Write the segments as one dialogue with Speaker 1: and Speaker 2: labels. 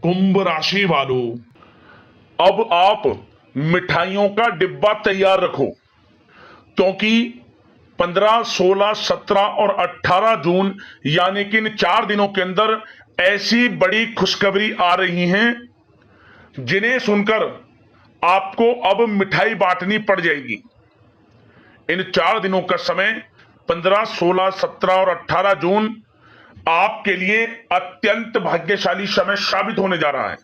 Speaker 1: कुंभ राशि वालों, अब आप मिठाइयों का डिब्बा तैयार रखो, क्योंकि 15, 16, 17 और 18 जून यानी कि इन 4 दिनों के अंदर ऐसी बड़ी खुशखबरी आ रही हैं जिन्हें सुनकर आपको अब मिठाई बांटनी पड़ जाएगी। इन 4 दिनों का समय 15, 16, 17 और 18 जून आपके लिए अत्यंत भाग्यशाली समय साबित होने जा रहा है।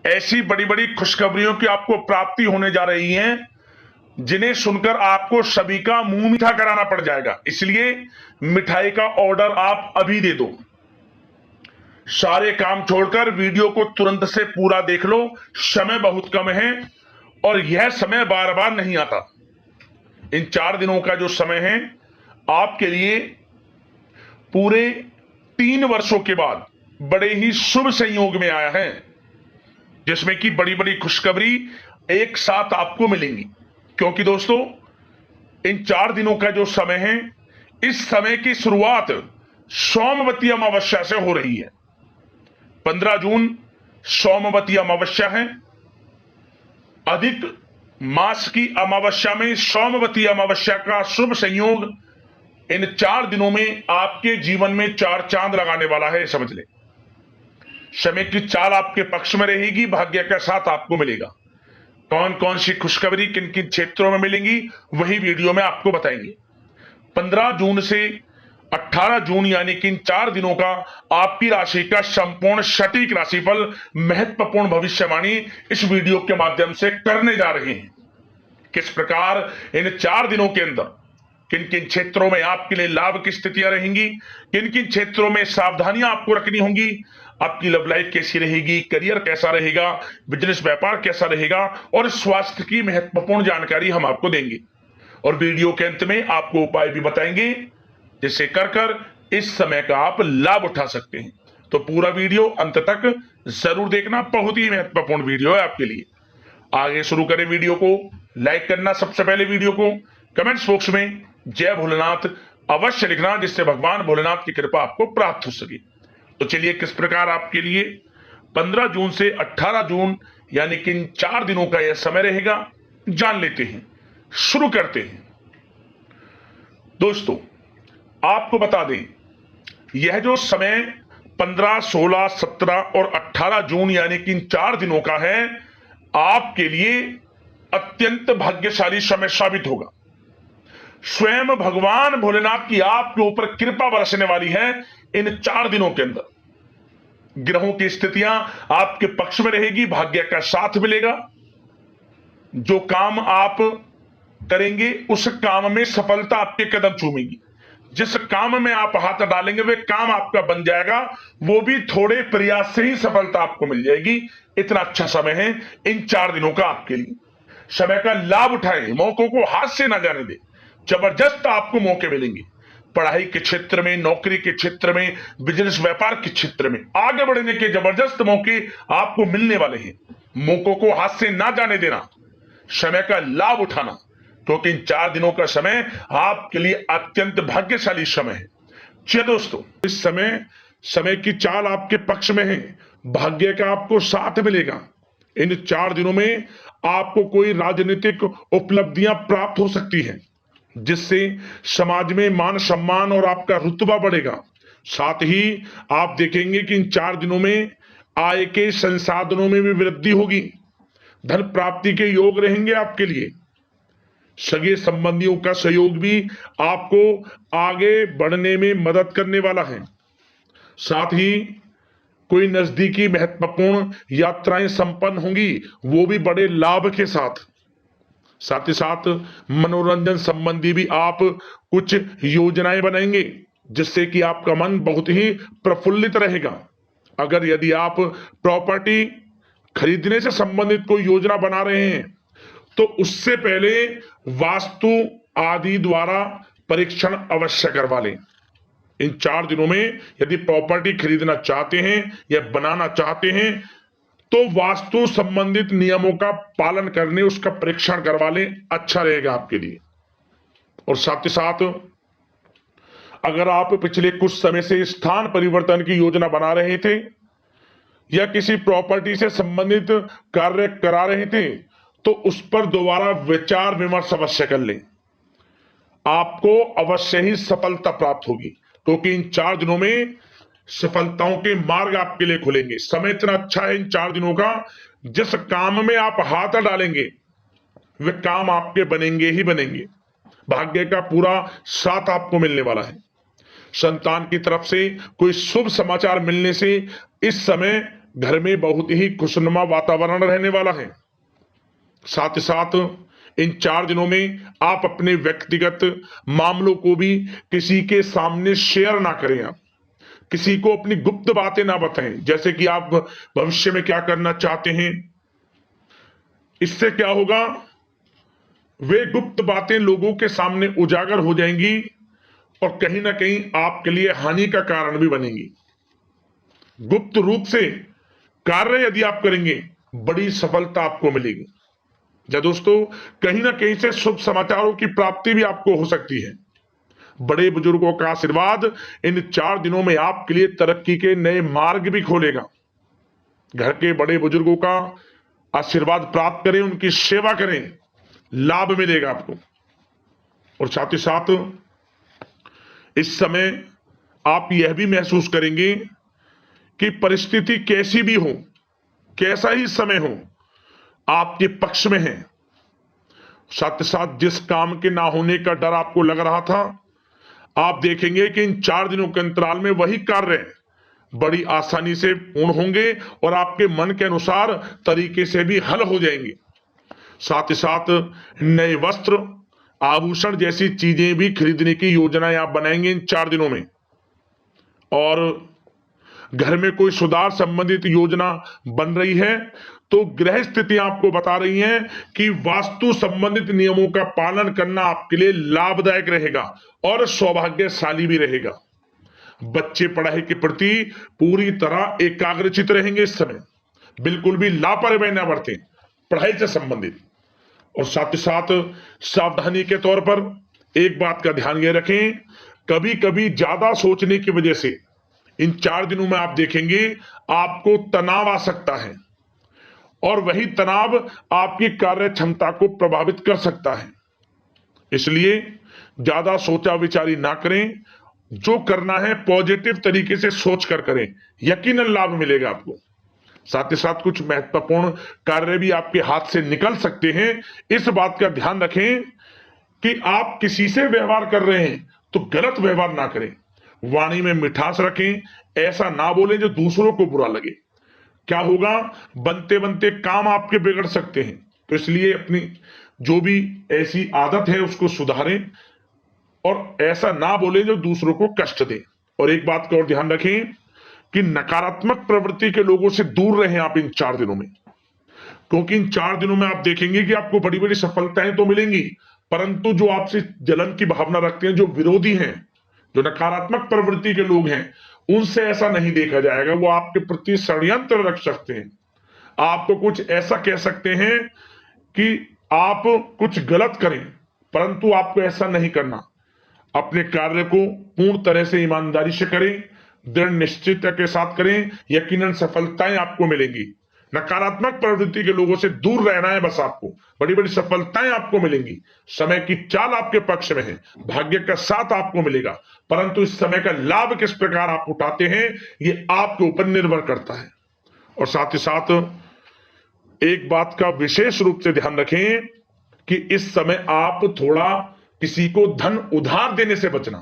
Speaker 1: ऐसी बड़ी बड़ी खुशखबरियों की आपको प्राप्ति होने जा रही है जिन्हें सुनकर आपको सभी का मुंह मीठा कराना पड़ जाएगा। इसलिए मिठाई का ऑर्डर आप अभी दे दो। सारे काम छोड़कर वीडियो को तुरंत से पूरा देख लो। समय बहुत कम है और यह समय बार बार नहीं आता। इन 4 दिनों का जो समय है आपके लिए पूरे 3 वर्षों के बाद बड़े ही शुभ संयोग में आया है, जिसमें कि बड़ी बड़ी खुशखबरी एक साथ आपको मिलेंगी। क्योंकि दोस्तों, इन 4 दिनों का जो समय है, इस समय की शुरुआत सोमवती अमावस्या से हो रही है। 15 जून सोमवती अमावस्या है। अधिक मास की अमावस्या में सोमवती अमावस्या का शुभ संयोग इन 4 दिनों में आपके जीवन में 4 चांद लगाने वाला है, समझ ले। समय की चाल आपके पक्ष में रहेगी, भाग्य का साथ आपको मिलेगा। कौन कौन सी खुशखबरी किन किन क्षेत्रों में मिलेंगी वही वीडियो में आपको बताएंगे। 15 जून से 18 जून यानी कि इन 4 दिनों का आपकी राशि का संपूर्ण सटीक राशिफल, महत्वपूर्ण भविष्यवाणी इस वीडियो के माध्यम से करने जा रहे हैं। किस प्रकार इन 4 दिनों के अंदर किन किन क्षेत्रों में आपके लिए लाभ की स्थितियां रहेंगी, किन किन क्षेत्रों में सावधानियां आपको रखनी होंगी, आपकी लव लाइफ कैसी रहेगी, करियर कैसा रहेगा, बिजनेस व्यापार कैसा रहेगा और स्वास्थ्य की महत्वपूर्ण जानकारी हम आपको देंगे। और वीडियो के अंत में आपको उपाय भी बताएंगे जिससे कर इस समय का आप लाभ उठा सकते हैं। तो पूरा वीडियो अंत तक जरूर देखना, बहुत ही महत्वपूर्ण वीडियो है आपके लिए। आगे शुरू करें वीडियो को। लाइक करना, सबसे पहले वीडियो को कमेंट्स बॉक्स में जय भोलेनाथ अवश्य लिखना, जिससे भगवान भोलेनाथ की कृपा आपको प्राप्त हो सके। तो चलिए, किस प्रकार आपके लिए 15 जून से 18 जून यानी कि इन 4 दिनों का यह समय रहेगा, जान लेते हैं। शुरू करते हैं। दोस्तों, आपको बता दें, यह जो समय 15, 16, 17 और 18 जून यानी कि इन 4 दिनों का है, आपके लिए अत्यंत भाग्यशाली समय साबित होगा। स्वयं भगवान भोलेनाथ की आपके ऊपर कृपा बरसने वाली है। इन 4 दिनों के अंदर ग्रहों की स्थितियां आपके पक्ष में रहेगी, भाग्य का साथ मिलेगा। जो काम आप करेंगे उस काम में सफलता आपके कदम चूमेगी। जिस काम में आप हाथ डालेंगे वे काम आपका बन जाएगा, वो भी थोड़े प्रयास से ही सफलता आपको मिल जाएगी। इतना अच्छा समय है इन 4 दिनों का आपके लिए। समय का लाभ उठाएं, मौकों को हाथ से ना जाने दें। जबरदस्त आपको मौके मिलेंगे। पढ़ाई के क्षेत्र में, नौकरी के क्षेत्र में, बिजनेस व्यापार के क्षेत्र में आगे बढ़ने के जबरदस्त मौके आपको मिलने वाले हैं। मौकों को हाथ से ना जाने देना, समय का लाभ उठाना, क्योंकि इन 4 दिनों का समय आपके लिए अत्यंत भाग्यशाली समय है। चलिए दोस्तों, इस समय की चाल आपके पक्ष में है, भाग्य का आपको साथ मिलेगा। इन 4 दिनों में आपको कोई राजनीतिक उपलब्धियां प्राप्त हो सकती हैं, जिससे समाज में मान सम्मान और आपका रुतबा बढ़ेगा। साथ ही आप देखेंगे कि इन 4 दिनों में आय के संसाधनों में भी वृद्धि होगी। धन प्राप्ति के योग रहेंगे आपके लिए। सगे संबंधियों का सहयोग भी आपको आगे बढ़ने में मदद करने वाला है। साथ ही कोई नजदीकी महत्वपूर्ण यात्राएं संपन्न होंगी, वो भी बड़े लाभ के साथ। साथ ही साथ मनोरंजन संबंधी भी आप कुछ योजनाएं बनाएंगे, जिससे कि आपका मन बहुत ही प्रफुल्लित रहेगा। अगर यदि आप प्रॉपर्टी खरीदने से संबंधित कोई योजना बना रहे हैं तो उससे पहले वास्तु आदि द्वारा परीक्षण अवश्य करवा लें। इन 4 दिनों में यदि प्रॉपर्टी खरीदना चाहते हैं या बनाना चाहते हैं तो वास्तु संबंधित नियमों का पालन करने उसका परीक्षण करवा लें, अच्छा रहेगा आपके लिए। और साथ ही साथ अगर आप पिछले कुछ समय से स्थान परिवर्तन की योजना बना रहे थे या किसी प्रॉपर्टी से संबंधित कार्य करा रहे थे तो उस पर दोबारा विचार विमर्श अवश्य कर लें। आपको अवश्य ही सफलता प्राप्त होगी, क्योंकि इन 4 दिनों में सफलताओं के मार्ग आपके लिए खुलेंगे। समय इतना अच्छा है इन 4 दिनों का, जिस काम में आप हाथ डालेंगे वे काम आपके बनेंगे ही बनेंगे। भाग्य का पूरा साथ आपको मिलने वाला है। संतान की तरफ से कोई शुभ समाचार मिलने से इस समय घर में बहुत ही खुशनुमा वातावरण रहने वाला है। साथ ही साथ इन 4 दिनों में आप अपने व्यक्तिगत मामलों को भी किसी के सामने शेयर ना करें। आप किसी को अपनी गुप्त बातें ना बताएं, जैसे कि आप भविष्य में क्या करना चाहते हैं। इससे क्या होगा, वे गुप्त बातें लोगों के सामने उजागर हो जाएंगी और कहीं ना कहीं आपके लिए हानि का कारण भी बनेंगी। गुप्त रूप से कार्य यदि आप करेंगे बड़ी सफलता आपको मिलेगी। या दोस्तों, कहीं ना कहीं से शुभ समाचारों की प्राप्ति भी आपको हो सकती है। बड़े बुजुर्गों का आशीर्वाद इन 4 दिनों में आपके लिए तरक्की के नए मार्ग भी खोलेगा। घर के बड़े बुजुर्गों का आशीर्वाद प्राप्त करें, उनकी सेवा करें, लाभ मिलेगा आपको। और साथ ही साथ इस समय आप यह भी महसूस करेंगे कि परिस्थिति कैसी भी हो, कैसा ही समय हो, आपके पक्ष में है। साथ ही साथ जिस काम के ना होने का डर आपको लग रहा था, आप देखेंगे कि इन 4 दिनों के अंतराल में वही कार्य बड़ी आसानी से पूर्ण होंगे और आपके मन के अनुसार तरीके से भी हल हो जाएंगे। साथ ही साथ नए वस्त्र, आभूषण जैसी चीजें भी खरीदने की योजनाएं आप बनाएंगे इन 4 दिनों में। और घर में कोई सुधार संबंधित योजना बन रही है तो ग्रह स्थितियां आपको बता रही हैं कि वास्तु संबंधित नियमों का पालन करना आपके लिए लाभदायक रहेगा और सौभाग्यशाली भी रहेगा। बच्चे पढ़ाई के प्रति पूरी तरह एकाग्रचित रहेंगे इस समय, बिल्कुल भी लापरवाही न बरतें पढ़ाई से संबंधित। और साथ ही साथ सावधानी के तौर पर एक बात का ध्यान ये रखें, कभी कभी ज्यादा सोचने की वजह से इन 4 दिनों में आप देखेंगे आपको तनाव आ सकता है और वही तनाव आपकी कार्य क्षमता को प्रभावित कर सकता है। इसलिए ज्यादा सोचा विचारी ना करें, जो करना है पॉजिटिव तरीके से सोच कर करें, यकीनन लाभ मिलेगा आपको। साथ ही साथ कुछ महत्वपूर्ण कार्य भी आपके हाथ से निकल सकते हैं। इस बात का ध्यान रखें कि आप किसी से व्यवहार कर रहे हैं तो गलत व्यवहार ना करें, वाणी में मिठास रखें, ऐसा ना बोलें जो दूसरों को बुरा लगे। क्या होगा, बनते बनते काम आपके बिगड़ सकते हैं। तो इसलिए अपनी जो भी ऐसी आदत है उसको सुधारें और ऐसा ना बोले जो दूसरों को कष्ट दे। और एक बात का और ध्यान रखें कि नकारात्मक प्रवृत्ति के लोगों से दूर रहें आप इन 4 दिनों में, क्योंकि इन 4 दिनों में आप देखेंगे कि आपको बड़ी बड़ी सफलताएं तो मिलेंगी, परंतु जो आपसे जलन की भावना रखते हैं, जो विरोधी हैं, जो नकारात्मक प्रवृत्ति के लोग हैं, उनसे ऐसा नहीं देखा जाएगा। वो आपके प्रति षड्यंत्र रख सकते हैं, आपको कुछ ऐसा कह सकते हैं कि आप कुछ गलत करें, परंतु आपको ऐसा नहीं करना। अपने कार्य को पूर्ण तरह से ईमानदारी से करें, दृढ़ निश्चितता के साथ करें, यकीनन सफलताएं आपको मिलेंगी। नकारात्मक प्रवृत्ति के लोगों से दूर रहना है बस, आपको बड़ी बड़ी सफलताएं आपको मिलेंगी। समय की चाल आपके पक्ष में है, भाग्य का साथ आपको मिलेगा, परंतु इस समय का लाभ किस प्रकार आप उठाते हैं ये आपके ऊपर निर्भर करता है। और साथ ही साथ एक बात का विशेष रूप से ध्यान रखें कि इस समय आप थोड़ा किसी को धन उधार देने से बचना,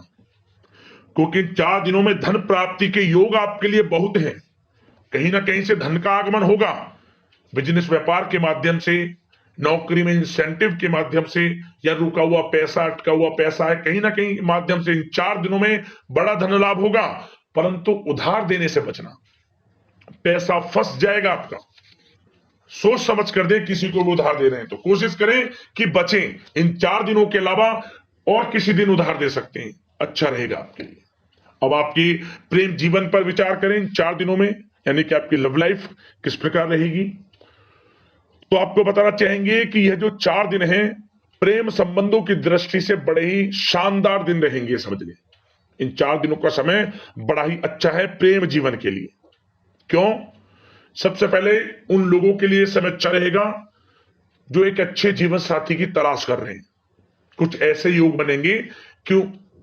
Speaker 1: क्योंकि 4 दिनों में धन प्राप्ति के योग आपके लिए बहुत हैं। कहीं ना कहीं से धन का आगमन होगा, बिजनेस व्यापार के माध्यम से, नौकरी में इंसेंटिव के माध्यम से, या रुका हुआ पैसा, अटका हुआ पैसा है, कहीं ना कहीं माध्यम से इन 4 दिनों में बड़ा धन लाभ होगा। परंतु उधार देने से बचना, पैसा फंस जाएगा आपका। सोच समझ कर दें, किसी को भी उधार दे रहे हैं तो कोशिश करें कि बचें। इन 4 दिनों के अलावा और किसी दिन उधार दे सकते हैं, अच्छा रहेगा आपके लिए। अब आपकी प्रेम जीवन पर विचार करें इन 4 दिनों में, यानी कि आपकी लव लाइफ किस प्रकार रहेगी। तो आपको बताना चाहेंगे कि यह जो 4 दिन हैं प्रेम संबंधों की दृष्टि से बड़े ही शानदार दिन रहेंगे, समझ लें। इन 4 दिनों का समय बड़ा ही अच्छा है प्रेम जीवन के लिए। क्यों? सबसे पहले उन लोगों के लिए समय अच्छा रहेगा जो एक अच्छे जीवन साथी की तलाश कर रहे हैं। कुछ ऐसे योग बनेंगे कि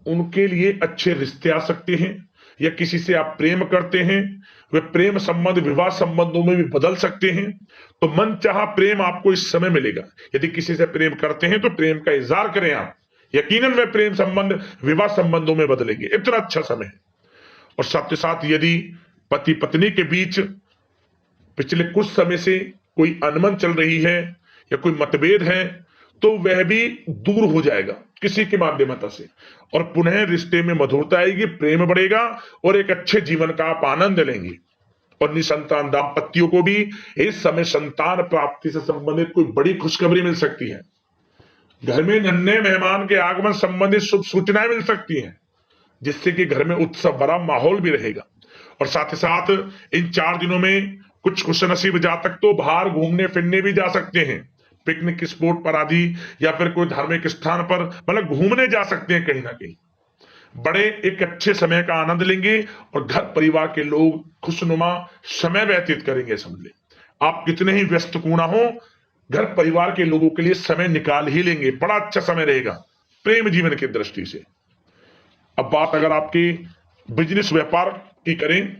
Speaker 1: उनके लिए अच्छे रिश्ते आ सकते हैं, या किसी से आप प्रेम करते हैं, वे प्रेम संबंध विवाह संबंधों में भी बदल सकते हैं। तो मन चाहा प्रेम आपको इस समय मिलेगा। यदि किसी से प्रेम करते हैं तो प्रेम का इजहार करें आप, यकीनन वे प्रेम संबंध विवाह संबंधों में बदलेंगे। इतना अच्छा समय है। और साथ ही साथ यदि पति पत्नी के बीच पिछले कुछ समय से कोई अनबन चल रही है या कोई मतभेद है, तो वह भी दूर हो जाएगा किसी के माध्यमता से, और पुनः रिश्ते में मधुरता आएगी, प्रेम बढ़ेगा और एक अच्छे जीवन का आप आनंद लेंगे। और निसंतान दाम्पत्यों को भी इस समय संतान प्राप्ति से संबंधित कोई बड़ी खुशखबरी मिल सकती है। घर में नन्हे मेहमान के आगमन संबंधित शुभ सूचनाएं मिल सकती हैं, जिससे कि घर में उत्सव भरा माहौल भी रहेगा। और साथ ही साथ इन 4 दिनों में कुछ खुशनसीब जातक तो बाहर घूमने फिरने भी जा सकते हैं, पिकनिक स्पॉट पर आदि, या फिर कोई धार्मिक स्थान पर मतलब घूमने जा सकते हैं कहीं ना कहीं। बड़े एक अच्छे समय का आनंद लेंगे और घर परिवार के लोग खुशनुमा समय व्यतीत करेंगे। समझ ले, आप कितने ही व्यस्त क्यों ना हो, घर परिवार के लोगों के लिए समय निकाल ही लेंगे। बड़ा अच्छा समय रहेगा प्रेम जीवन की दृष्टि से। अब बात अगर आपकी बिजनेस व्यापार की करें,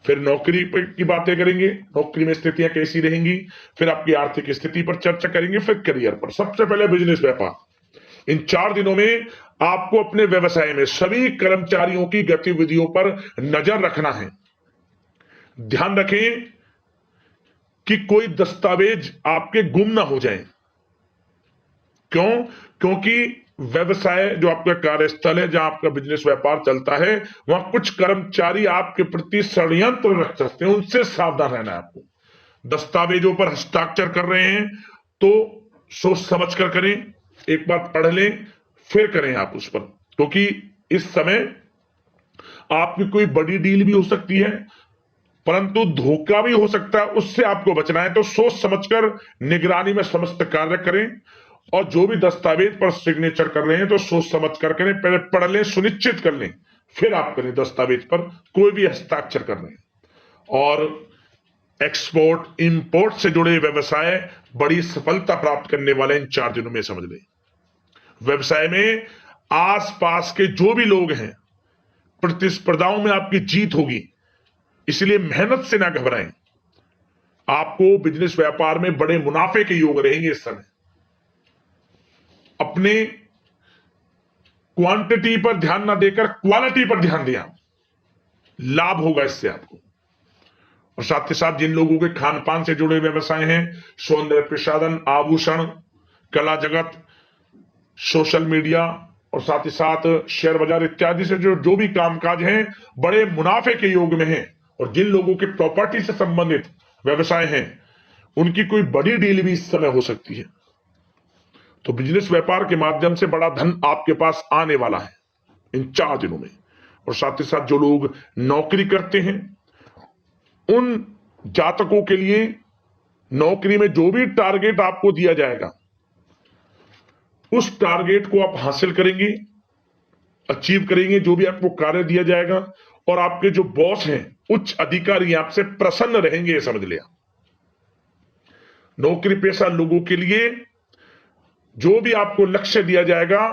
Speaker 1: फिर नौकरी की बातें करेंगे, नौकरी में स्थितियां कैसी रहेंगी, फिर आपकी आर्थिक स्थिति पर चर्चा करेंगे, फिर करियर पर। सबसे पहले बिजनेस व्यापार। इन 4 दिनों में आपको अपने व्यवसाय में सभी कर्मचारियों की गतिविधियों पर नजर रखना है। ध्यान रखें कि कोई दस्तावेज आपके गुम ना हो जाएं। क्यों? क्योंकि व्यवसाय जो आपका कार्यस्थल है, जहां आपका बिजनेस व्यापार चलता है, वहां कुछ कर्मचारी आपके प्रति षड्यंत्र रख सकते हैं, उनसे सावधान रहना है आपको। दस्तावेजों पर हस्ताक्षर कर रहे हैं तो सोच समझ कर करें, एक बार पढ़ लें फिर करें आप उस पर, क्योंकि इस समय आपकी कोई बड़ी डील भी हो सकती है, परंतु धोखा भी हो सकता है, उससे आपको बचना है। तो सोच समझकर निगरानी में समस्त कार्य करें, और जो भी दस्तावेज पर सिग्नेचर कर रहे हैं तो सोच समझ कर करें, पहले पढ़ लें, सुनिश्चित कर लें, फिर आप करें दस्तावेज पर कोई भी हस्ताक्षर कर रहे हैं। और एक्सपोर्ट इंपोर्ट से जुड़े व्यवसाय बड़ी सफलता प्राप्त करने वाले इन 4 दिनों में। समझ लें, व्यवसाय में आसपास के जो भी लोग हैं, प्रतिस्पर्धाओं में आपकी जीत होगी, इसलिए मेहनत से ना घबराएं। आपको बिजनेस व्यापार में बड़े मुनाफे के योग रहेंगे इस समय। अपने क्वांटिटी पर ध्यान ना देकर क्वालिटी पर ध्यान दिया, लाभ होगा इससे आपको। और साथ ही साथ जिन लोगों के खान पान से जुड़े व्यवसाय हैं, सौंदर्य प्रसाधन, आभूषण, कला जगत, सोशल मीडिया और साथ ही साथ शेयर बाजार इत्यादि से जो भी कामकाज हैं, बड़े मुनाफे के योग में हैं। और जिन लोगों के प्रॉपर्टी से संबंधित व्यवसाय हैं, उनकी कोई बड़ी डील भी इस समय हो सकती है। तो बिजनेस व्यापार के माध्यम से बड़ा धन आपके पास आने वाला है इन 4 दिनों में। और साथ ही साथ जो लोग नौकरी करते हैं, उन जातकों के लिए नौकरी में जो भी टारगेट आपको दिया जाएगा, उस टारगेट को आप हासिल करेंगे, अचीव करेंगे, जो भी आपको कार्य दिया जाएगा। और आपके जो बॉस हैं, उच्च अधिकारी, आपसे प्रसन्न रहेंगे, ये समझ लिया। नौकरी पेशा लोगों के लिए जो भी आपको लक्ष्य दिया जाएगा,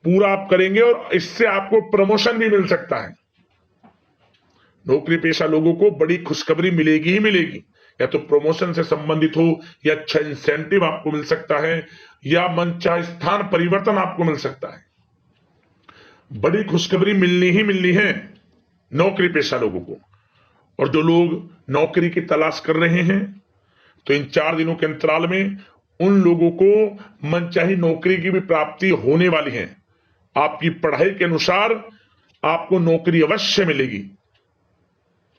Speaker 1: पूरा आप करेंगे और इससे आपको प्रमोशन भी मिल सकता है। नौकरी पेशा लोगों को बड़ी खुशखबरी मिलेगी ही मिलेगी, या तो प्रमोशन से संबंधित हो, या अच्छा इंसेंटिव आपको मिल सकता है, या मनचाहे स्थान परिवर्तन आपको मिल सकता है। बड़ी खुशखबरी मिलनी ही मिलनी है नौकरी पेशा लोगों को। और जो लोग नौकरी की तलाश कर रहे हैं, तो इन 4 दिनों के अंतराल में उन लोगों को मनचाही नौकरी की भी प्राप्ति होने वाली है। आपकी पढ़ाई के अनुसार आपको नौकरी अवश्य मिलेगी।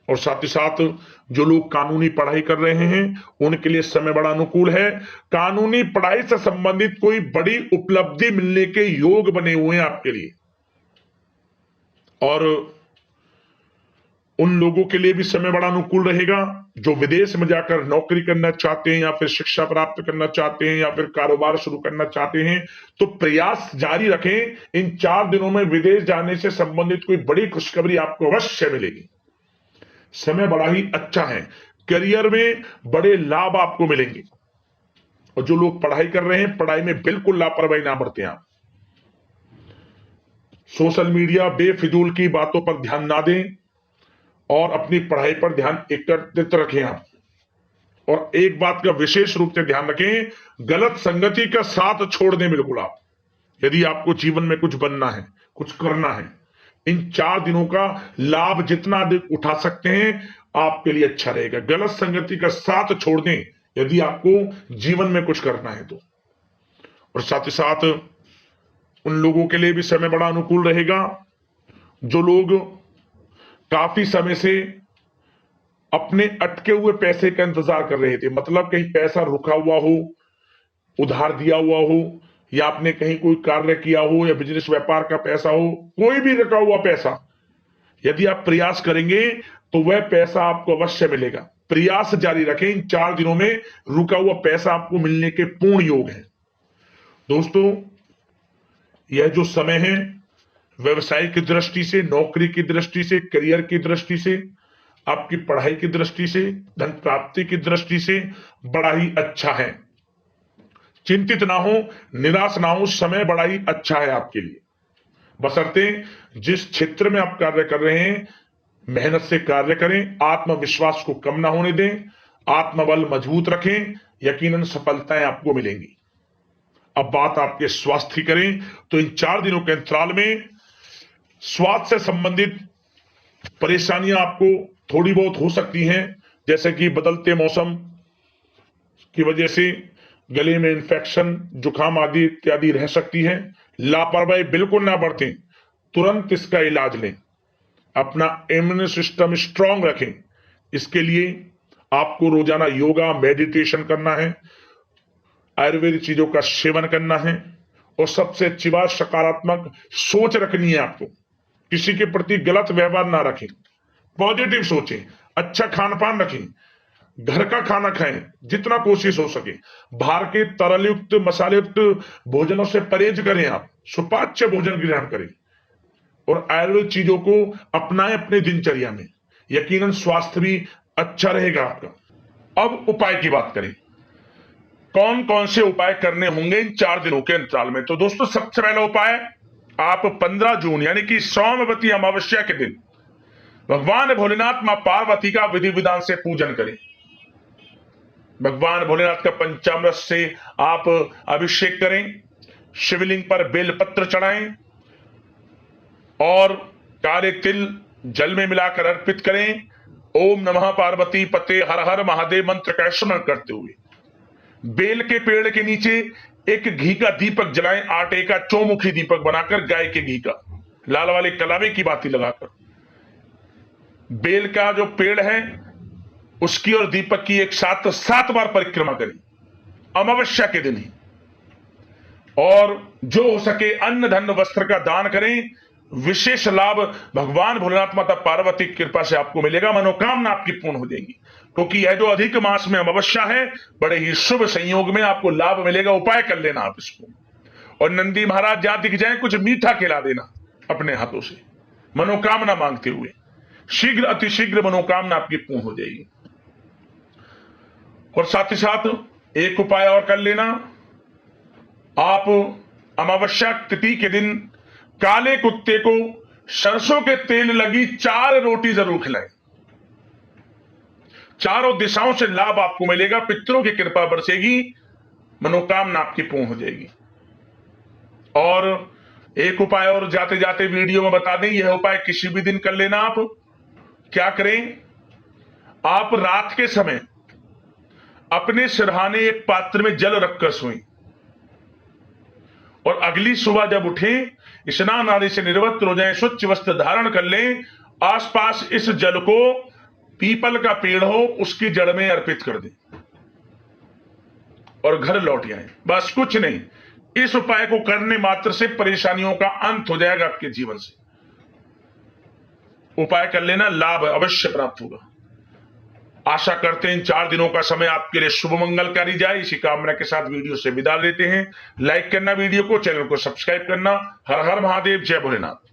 Speaker 1: और साथ ही साथ जो लोग कानूनी पढ़ाई कर रहे हैं, उनके लिए समय बड़ा अनुकूल है। कानूनी पढ़ाई से संबंधित कोई बड़ी उपलब्धि मिलने के योग बने हुए हैं आपके लिए। और उन लोगों के लिए भी समय बड़ा अनुकूल रहेगा जो विदेश में जाकर नौकरी करना चाहते हैं, या फिर शिक्षा प्राप्त करना चाहते हैं, या फिर कारोबार शुरू करना चाहते हैं। तो प्रयास जारी रखें। इन 4 दिनों में विदेश जाने से संबंधित कोई बड़ी खुशखबरी आपको अवश्य मिलेगी। समय बड़ा ही अच्छा है। करियर में बड़े लाभ आपको मिलेंगे। और जो लोग पढ़ाई कर रहे हैं, पढ़ाई में बिल्कुल लापरवाही ना बरतें आप। सोशल मीडिया बेफिजूल की बातों पर ध्यान ना दें और अपनी पढ़ाई पर ध्यान एकत्रित रखें आप। और एक बात का विशेष रूप से ध्यान रखें, गलत संगति का साथ छोड़ दें बिल्कुल आप। यदि आपको जीवन में कुछ बनना है, कुछ करना है, इन 4 दिनों का लाभ जितना अधिक उठा सकते हैं आपके लिए अच्छा रहेगा। गलत संगति का साथ छोड़ दें यदि आपको जीवन में कुछ करना है तो। और साथ ही साथ उन लोगों के लिए भी समय बड़ा अनुकूल रहेगा जो लोग काफी समय से अपने अटके हुए पैसे का इंतजार कर रहे थे। मतलब कहीं पैसा रुका हुआ हो, उधार दिया हुआ हो, या आपने कहीं कोई कार्य किया हो, या बिजनेस व्यापार का पैसा हो, कोई भी रुका हुआ पैसा, यदि आप प्रयास करेंगे तो वह पैसा आपको अवश्य मिलेगा। प्रयास जारी रखें। इन 4 दिनों में रुका हुआ पैसा आपको मिलने के पूर्ण योग है। दोस्तों, यह जो समय है व्यवसाय की दृष्टि से, नौकरी की दृष्टि से, करियर की दृष्टि से, आपकी पढ़ाई की दृष्टि से, धन प्राप्ति की दृष्टि से बड़ा ही अच्छा है। चिंतित ना हो, निराश ना हो, समय बड़ा ही अच्छा है आपके लिए। बशर्ते जिस क्षेत्र में आप कार्य कर रहे हैं मेहनत से कार्य करें, आत्मविश्वास को कम ना होने दें, आत्मबल मजबूत रखें, यकीनन सफलताएं आपको मिलेंगी। अब बात आपके स्वास्थ्य की करें तो इन 4 दिनों के अंतराल में स्वास्थ्य से संबंधित परेशानियां आपको थोड़ी बहुत हो सकती हैं, जैसे कि बदलते मौसम की वजह से गले में इंफेक्शन, जुकाम आदि इत्यादि रह सकती है। लापरवाही बिल्कुल ना बरतें, तुरंत इसका इलाज लें। अपना इम्यून सिस्टम स्ट्रांग रखें। इसके लिए आपको रोजाना योगा, मेडिटेशन करना है, आयुर्वेदिक चीजों का सेवन करना है, और सबसे अच्छी बात सकारात्मक सोच रखनी है आपको। किसी के प्रति गलत व्यवहार ना रखें, पॉजिटिव सोचें, अच्छा खान पान रखें, घर का खाना खाएं जितना कोशिश हो सके, बाहर के तरल युक्त मसाले युक्त भोजनों से परहेज करें, आप सुपाच्य भोजन ग्रहण करें और आयुर्वेदिक चीजों को अपनाएं अपने दिनचर्या में। यकीनन स्वास्थ्य भी अच्छा रहेगा आपका। अब उपाय की बात करें, कौन कौन से उपाय करने होंगे इन 4 दिनों के अंतराल में। तो दोस्तों, सबसे पहला उपाय, आप 15 जून यानी कि सोमवती अमावस्या के दिन भगवान भोलेनाथ मां पार्वती का विधि विधान से पूजन करें। भगवान भोलेनाथ का पंचामृत से आप अभिषेक करें, शिवलिंग पर बेलपत्र चढ़ाएं और काले तिल जल में मिलाकर अर्पित करें। ओम नमः पार्वती पते हर हर महादेव मंत्र का स्मरण करते हुए बेल के पेड़ के नीचे एक घी का दीपक जलाएं, आटे का चौमुखी दीपक बनाकर, गाय के घी का, लाल वाले कलावे की बाती लगाकर। बेल का जो पेड़ है उसकी और दीपक की एक साथ 7 बार परिक्रमा करें अमावस्या के दिन ही। और जो हो सके अन्न धन वस्त्र का दान करें। विशेष लाभ भगवान भोलेनाथ माता पार्वती की कृपा से आपको मिलेगा, मनोकामना आपकी पूर्ण हो जाएगी। क्योंकि यह जो अधिक मास में अमावस्या है, बड़े ही शुभ संयोग में आपको लाभ मिलेगा। उपाय कर लेना आप इसको। और नंदी महाराज जहां दिख जाए कुछ मीठा खिला देना अपने हाथों से, मनोकामना मांगते हुए। शीघ्र अतिशीघ्र मनोकामना आपकी पूर्ण हो जाएगी। और साथ ही साथ एक उपाय और कर लेना, आप अमावस्या तिथि के दिन काले कुत्ते को सरसों के तेल लगी 4 रोटी जरूर खिलाएं। चारों दिशाओं से लाभ आपको मिलेगा, पितरों की कृपा बरसेगी, मनोकामना आपकी पूर्ण हो जाएगी। और एक उपाय और जाते जाते वीडियो में बता दें, यह उपाय किसी भी दिन कर लेना। आप क्या करें, आप रात के समय अपने सिरहाने एक पात्र में जल रखकर सोएं और अगली सुबह जब उठें, स्नान आदि से निवृत्त हो जाएं, स्वच्छ वस्त्र धारण कर लें, आसपास इस जल को पीपल का पेड़ हो उसकी जड़ में अर्पित कर दें और घर लौट आए। बस कुछ नहीं, इस उपाय को करने मात्र से परेशानियों का अंत हो जाएगा आपके जीवन से। उपाय कर लेना, लाभ अवश्य प्राप्त होगा। आशा करते हैं इन 4 दिनों का समय आपके लिए शुभ मंगलकारी जाए। इसी कामना के साथ वीडियो से विदा लेते हैं। लाइक करना वीडियो को, चैनल को सब्सक्राइब करना। हर हर महादेव, जय भोलेनाथ।